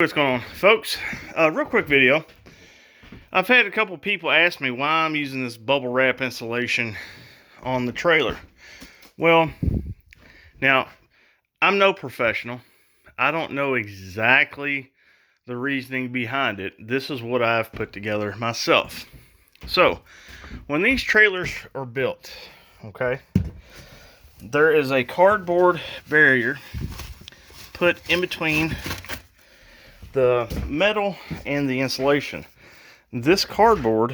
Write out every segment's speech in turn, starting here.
What's going on, folks? Real quick video. I've had a couple people ask me why I'm using this bubble wrap insulation on the trailer. Well, now, I'm no professional. I don't know exactly the reasoning behind it. This is what I've put together myself. So, when these trailers are built, okay, there is a cardboard barrier put in between the metal and the insulation. This cardboard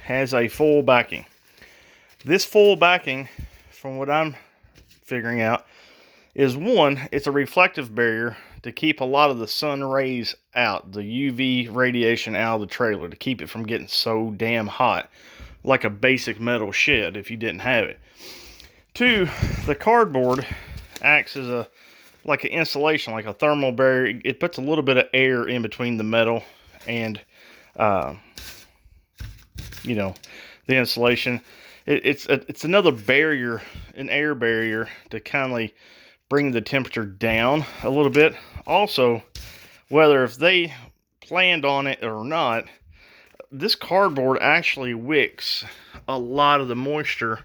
has a full backing. This full backing, from what I'm figuring out, is one, it's a reflective barrier to keep a lot of the sun rays out, the UV radiation out of the trailer, to keep it from getting so damn hot, like a basic metal shed if you didn't have it. Two, the cardboard acts as an insulation, like a thermal barrier. It puts a little bit of air in between the metal and, the insulation. It's another barrier, an air barrier, to kindly bring the temperature down a little bit. Also, whether if they planned on it or not, this cardboard actually wicks a lot of the moisture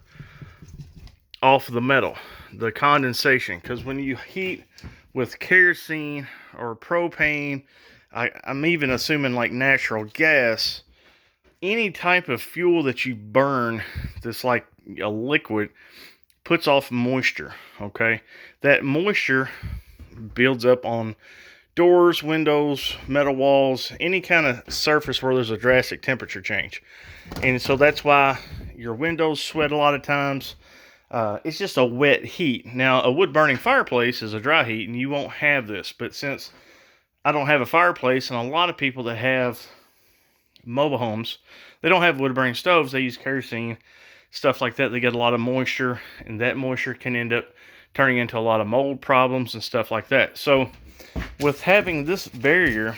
off of the metal, the condensation, because when you heat with kerosene or propane, I'm even assuming like natural gas, any type of fuel that you burn that's like a liquid puts off moisture, okay? That moisture builds up on doors, windows, metal walls, any kind of surface where there's a drastic temperature change. And so that's why your windows sweat a lot of times. It's just a wet heat. Now, a wood-burning fireplace is a dry heat, and you won't have this. But since I don't have a fireplace, and a lot of people that have mobile homes, they don't have wood-burning stoves. They use kerosene, stuff like that. They get a lot of moisture, and that moisture can end up turning into a lot of mold problems and stuff like that. So, with having this barrier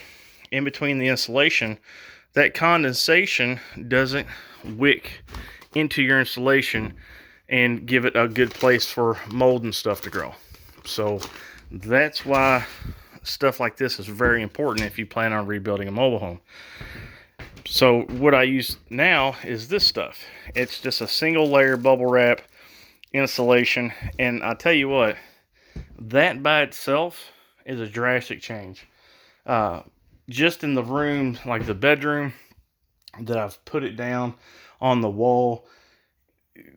in between the insulation, that condensation doesn't wick into your insulation and give it a good place for mold and stuff to grow. So that's why stuff like this is very important if you plan on rebuilding a mobile home. So what I use now is this stuff. It's just a single layer bubble wrap insulation, and I tell you what, that by itself is a drastic change. Just in the room, like the bedroom, that I've put it down on the wall,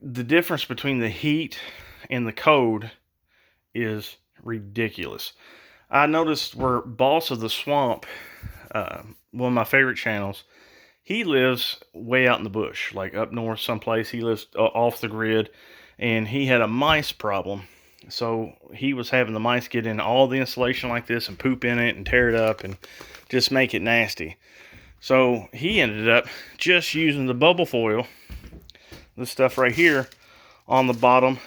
the difference between the heat and the cold is ridiculous. I noticed where Boss of the Swamp, one of my favorite channels, he lives way out in the bush, like up north someplace. He lives off the grid, and he had a mice problem. So he was having the mice get in all the insulation like this and poop in it and tear it up and just make it nasty. So he ended up just using the bubble foil, this stuff right here, on the bottom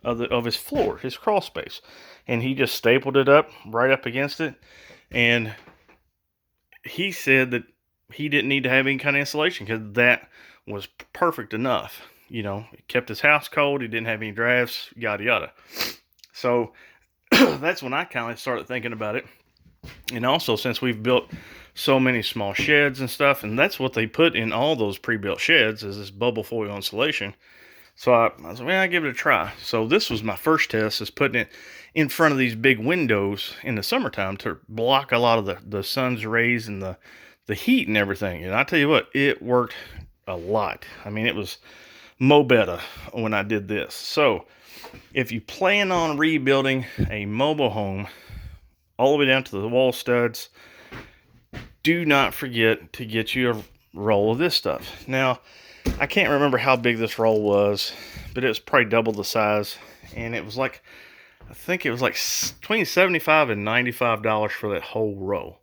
of his floor, his crawl space, and he just stapled it up right up against it. And he said that he didn't need to have any kind of insulation because that was perfect enough. It kept his house cold. He didn't have any drafts, yada yada. So that's when I kind of started thinking about it. And also, since we've built so many small sheds and stuff, and that's what they put in all those pre-built sheds, is this bubble foil insulation. So I was like, I'll give it a try. So this was my first test, is putting it in front of these big windows in the summertime to block a lot of the sun's rays and the heat and everything. And I tell you what, it worked a lot. I mean, it was mo better when I did this. So if you plan on rebuilding a mobile home all the way down to the wall studs, do not forget to get you a roll of this stuff. Now, I can't remember how big this roll was, but it was probably double the size. And it was like, I think it was like between $75 and $95 for that whole roll.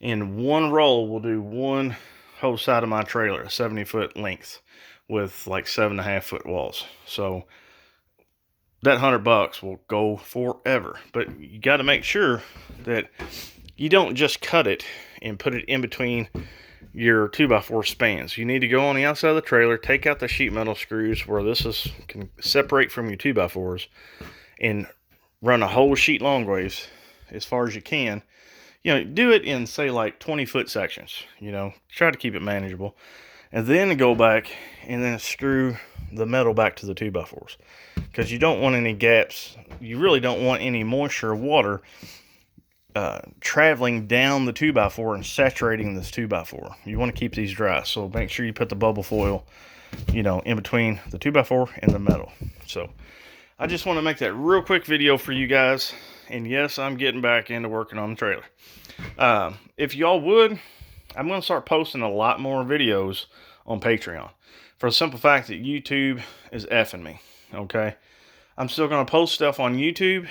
And one roll will do one whole side of my trailer, a 70-foot length with like 7.5-foot walls. So that $100 will go forever. But you got to make sure that you don't just cut it and put it in between your 2x4 spans. You need to go on the outside of the trailer, take out the sheet metal screws where can separate from your 2x4s, and run a whole sheet long waves as far as you can. you know, do it in, say, like 20-foot sections, you know, try to keep it manageable. And then go back and then screw the metal back to the 2x4s. Because you don't want any gaps. You really don't want any moisture or water traveling down the 2x4 and saturating this 2x4. You want to keep these dry. So make sure you put the bubble foil, you know, in between the 2x4 and the metal. So I just want to make that real quick video for you guys. And yes, I'm getting back into working on the trailer. If y'all would, I'm going to start posting a lot more videos on Patreon. For the simple fact that YouTube is effing me. Okay? I'm still going to post stuff on YouTube,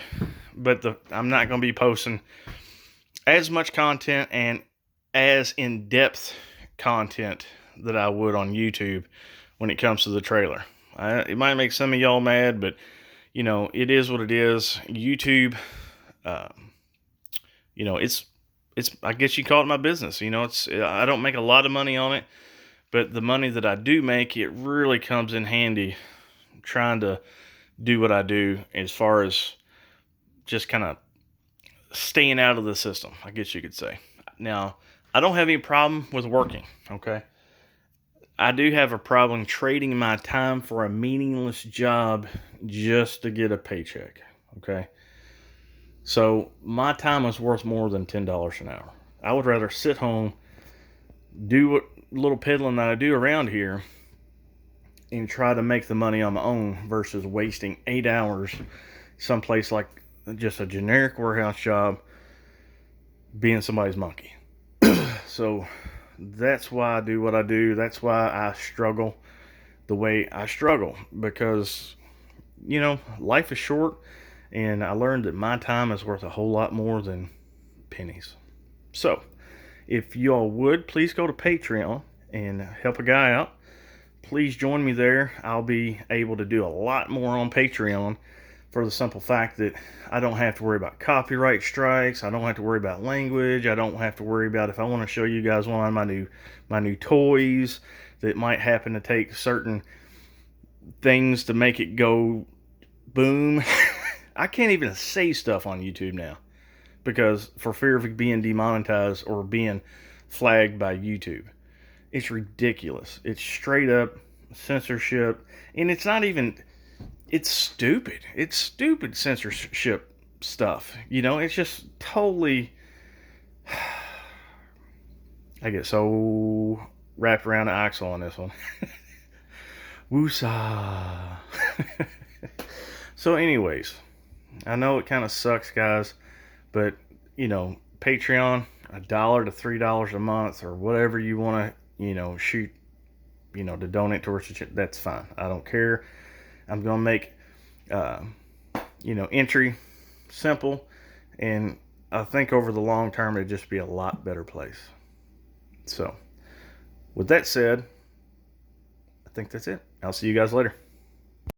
but I'm not going to be posting as much content and as in-depth content that I would on YouTube when it comes to the trailer. It might make some of y'all mad, but, you know, it is what it is. YouTube, you know, it's I guess you call it my business. You know, I don't make a lot of money on it, but the money that I do make, it really comes in handy trying to do what I do as far as just kind of staying out of the system, I guess you could say. Now, I don't have any problem with working, okay? I do have a problem trading my time for a meaningless job just to get a paycheck, okay? So my time is worth more than $10 an hour. I would rather sit home, do what little peddling that I do around here, and try to make the money on my own versus wasting 8 hours someplace like just a generic warehouse job being somebody's monkey. So that's why I do what I do. That's why I struggle the way I struggle, because, you know, life is short. And I learned that my time is worth a whole lot more than pennies. So, if y'all would, please go to Patreon and help a guy out. Please join me there. I'll be able to do a lot more on Patreon for the simple fact that I don't have to worry about copyright strikes. I don't have to worry about language. I don't have to worry about if I want to show you guys one of my new toys that might happen to take certain things to make it go boom. I can't even say stuff on YouTube now because for fear of being demonetized or being flagged by YouTube. It's ridiculous. It's straight up censorship, and it's not even, it's stupid. It's stupid censorship stuff. You know, it's just totally, I get so wrapped around the axle on this one. Woosah. So anyways, I know it kind of sucks, guys, but, you know, Patreon, $1 to $3 a month or whatever you want to, you know, shoot, you know, to donate towards the channel, that's fine. I don't care. I'm going to make, you know, entry simple, and I think over the long term, it'd just be a lot better place. So, with that said, I think that's it. I'll see you guys later.